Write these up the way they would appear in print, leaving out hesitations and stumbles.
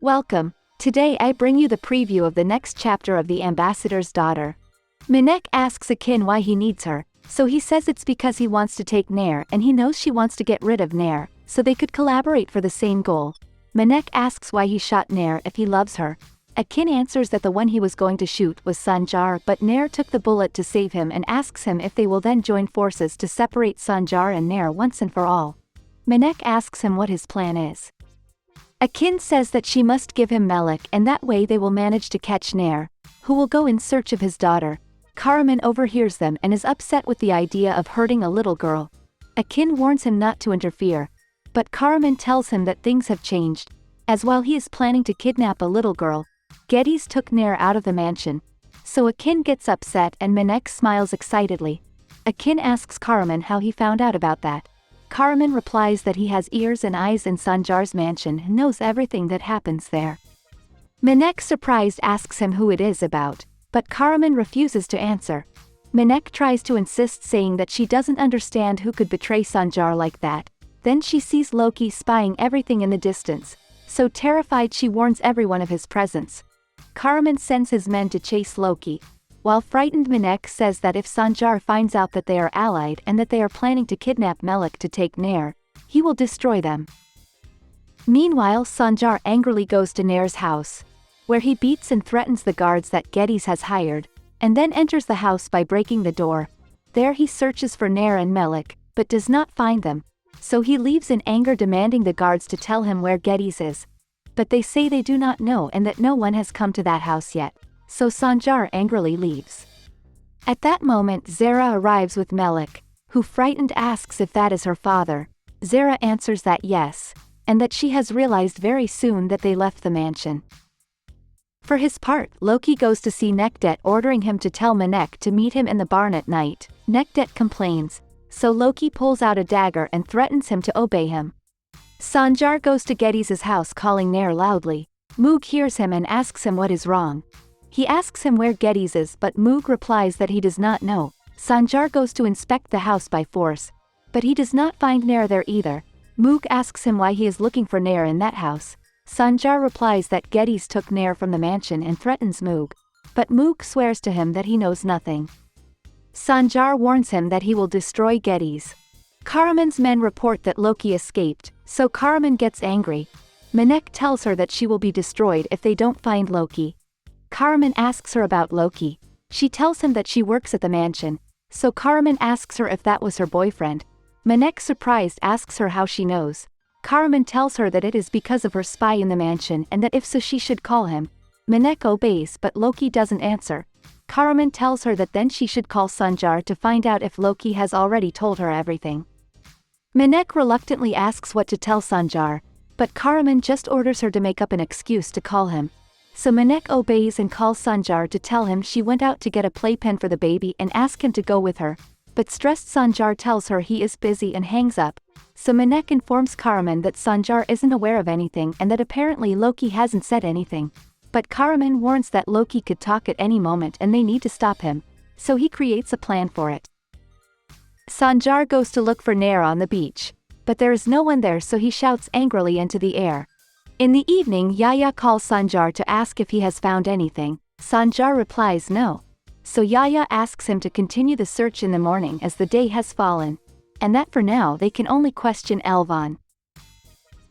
Welcome. Today I bring you the preview of the next chapter of The Ambassador's Daughter. Minek asks Akin why he needs her, so he says it's because he wants to take Nair and he knows she wants to get rid of Nair, so they could collaborate for the same goal. Minek asks why he shot Nair if he loves her. Akin answers that the one he was going to shoot was Sanjar, but Nair took the bullet to save him and asks him if they will then join forces to separate Sanjar and Nair once and for all. Minek asks him what his plan is. Akin says that she must give him Melik and that way they will manage to catch Nair, who will go in search of his daughter. Karaman overhears them and is upset with the idea of hurting a little girl. Akin warns him not to interfere, but Karaman tells him that things have changed, as while he is planning to kidnap a little girl, Geddes took Nair out of the mansion. So Akin gets upset and Minek smiles excitedly. Akin asks Karaman how he found out about that. Karaman replies that he has ears and eyes in Sanjar's mansion and knows everything that happens there. Minek, surprised, asks him who it is about, but Karaman refuses to answer. Minek tries to insist, saying that she doesn't understand who could betray Sanjar like that. Then she sees Loki spying everything in the distance, so terrified she warns everyone of his presence. Karaman sends his men to chase Loki, while frightened Minek says that if Sanjar finds out that they are allied and that they are planning to kidnap Melik to take Nair, he will destroy them. Meanwhile, Sanjar angrily goes to Nair's house, where he beats and threatens the guards that Geddes has hired, and then enters the house by breaking the door. There he searches for Nair and Melik, but does not find them, so he leaves in anger, demanding the guards to tell him where Geddes is. But they say they do not know and that no one has come to that house yet, so Sanjar angrily leaves. At that moment Zara arrives with Melik, who frightened asks if that is her father. Zara answers that yes, and that she has realized very soon that they left the mansion. For his part, Loki goes to see Nekdet, ordering him to tell Minek to meet him in the barn at night. Nekdet complains, so Loki pulls out a dagger and threatens him to obey him. Sanjar goes to Geddes' house calling Nair loudly. Moog hears him and asks him what is wrong. He asks him where Geddes is, but Moog replies that he does not know. Sanjar goes to inspect the house by force, but he does not find Nair there either. Moog asks him why he is looking for Nair in that house. Sanjar replies that Geddes took Nair from the mansion and threatens Moog, but Moog swears to him that he knows nothing. Sanjar warns him that he will destroy Geddes. Karaman's men report that Loki escaped, so Karaman gets angry. Minek tells her that she will be destroyed if they don't find Loki. Karaman asks her about Loki. She tells him that she works at the mansion, so Karaman asks her if that was her boyfriend. Minek, surprised, asks her how she knows. Karaman tells her that it is because of her spy in the mansion and that if so she should call him. Minek obeys, but Loki doesn't answer. Karaman tells her that then she should call Sanjar to find out if Loki has already told her everything. Minek reluctantly asks what to tell Sanjar, but Karaman just orders her to make up an excuse to call him. So Minek obeys and calls Sanjar to tell him she went out to get a playpen for the baby and ask him to go with her, but stressed Sanjar tells her he is busy and hangs up. So Minek informs Karaman that Sanjar isn't aware of anything and that apparently Loki hasn't said anything. But Karaman warns that Loki could talk at any moment and they need to stop him, so he creates a plan for it. Sanjar goes to look for Nair on the beach, but there is no one there, so he shouts angrily into the air. In the evening, Yaya calls Sanjar to ask if he has found anything. Sanjar replies no. So Yaya asks him to continue the search in the morning as the day has fallen, and that for now they can only question Elvan.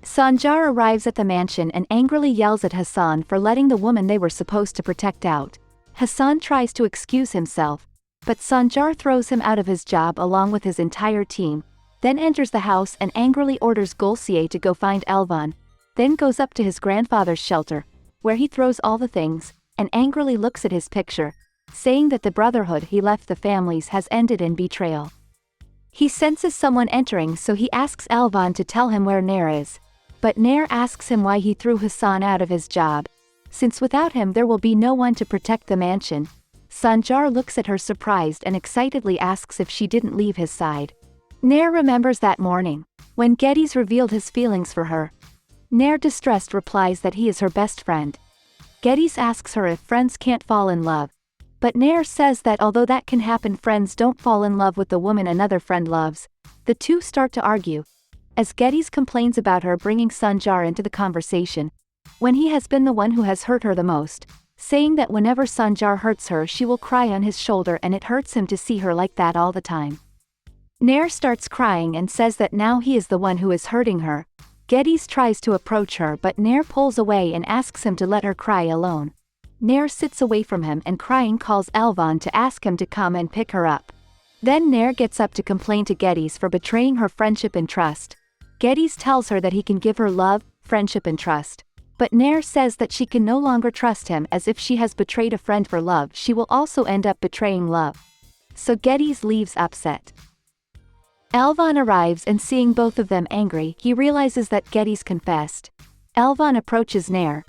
Sanjar arrives at the mansion and angrily yells at Hassan for letting the woman they were supposed to protect out. Hassan tries to excuse himself, but Sanjar throws him out of his job along with his entire team, then enters the house and angrily orders Golsier to go find Elvan, then goes up to his grandfather's shelter, where he throws all the things, and angrily looks at his picture, saying that the brotherhood he left the families has ended in betrayal. He senses someone entering, so he asks Elvan to tell him where Nair is, but Nair asks him why he threw Hassan out of his job, since without him there will be no one to protect the mansion. Sanjar looks at her surprised and excitedly asks if she didn't leave his side. Nair remembers that morning, when Geddes revealed his feelings for her. Nair, distressed, replies that he is her best friend. Geddes asks her if friends can't fall in love, but Nair says that although that can happen, friends don't fall in love with the woman another friend loves. The two start to argue, as Geddes complains about her bringing Sanjar into the conversation, when he has been the one who has hurt her the most, saying that whenever Sanjar hurts her she will cry on his shoulder and it hurts him to see her like that all the time. Nair starts crying and says that now he is the one who is hurting her. Geddes tries to approach her but Nair pulls away and asks him to let her cry alone. Nair sits away from him and crying calls Elvan to ask him to come and pick her up. Then Nair gets up to complain to Geddes for betraying her friendship and trust. Geddes tells her that he can give her love, friendship and trust. But Nair says that she can no longer trust him, as if she has betrayed a friend for love she will also end up betraying love. So Geddes leaves upset. Elvan arrives and seeing both of them angry he realizes that Geddes confessed. Elvan approaches Nair,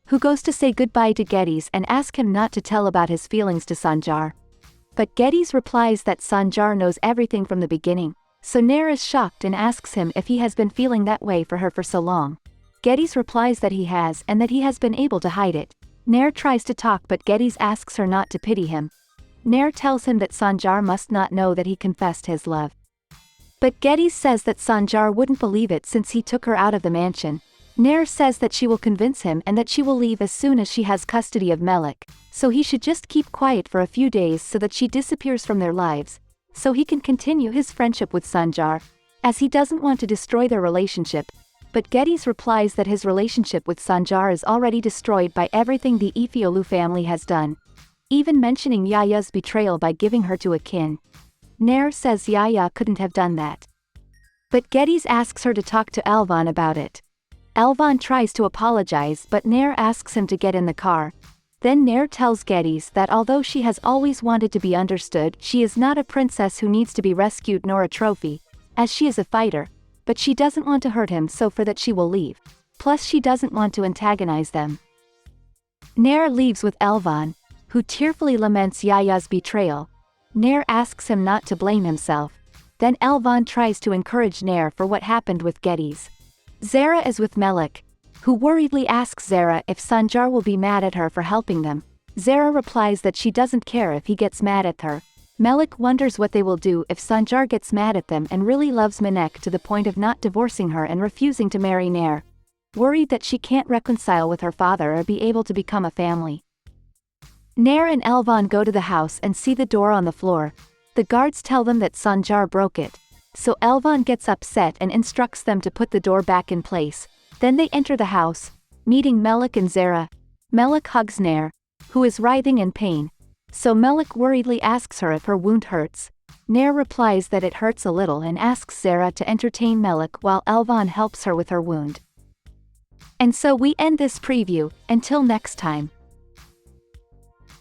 who goes to say goodbye to Geddes and ask him not to tell about his feelings to Sanjar. But Geddes replies that Sanjar knows everything from the beginning, so Nair is shocked and asks him if he has been feeling that way for her for so long. Geddes replies that he has and that he has been able to hide it. Nair tries to talk but Geddes asks her not to pity him. Nair tells him that Sanjar must not know that he confessed his love. But Geddes says that Sanjar wouldn't believe it since he took her out of the mansion. Nair says that she will convince him and that she will leave as soon as she has custody of Melik, so he should just keep quiet for a few days so that she disappears from their lives, so he can continue his friendship with Sanjar, as he doesn't want to destroy their relationship. But Geddes replies that his relationship with Sanjar is already destroyed by everything the Ifeolu family has done, even mentioning Yaya's betrayal by giving her to Akin. Nair says Yaya couldn't have done that. But Geddes asks her to talk to Elvan about it. Elvan tries to apologize but Nair asks him to get in the car. Then Nair tells Geddes that although she has always wanted to be understood, she is not a princess who needs to be rescued nor a trophy, as she is a fighter, but she doesn't want to hurt him, so for that she will leave. Plus she doesn't want to antagonize them. Nair leaves with Elvan, who tearfully laments Yaya's betrayal. Nair asks him not to blame himself. Then Elvan tries to encourage Nair for what happened with Geddes. Zara is with Melik, who worriedly asks Zara if Sanjar will be mad at her for helping them. Zara replies that she doesn't care if he gets mad at her. Melik wonders what they will do if Sanjar gets mad at them and really loves Minek to the point of not divorcing her and refusing to marry Nair, worried that she can't reconcile with her father or be able to become a family. Nair and Elvan go to the house and see the door on the floor. The guards tell them that Sanjar broke it. So Elvan gets upset and instructs them to put the door back in place. Then they enter the house, meeting Melik and Zara. Melik hugs Nair, who is writhing in pain. So Melik worriedly asks her if her wound hurts. Nair replies that it hurts a little and asks Zara to entertain Melik while Elvan helps her with her wound. And so we end this preview. Until next time.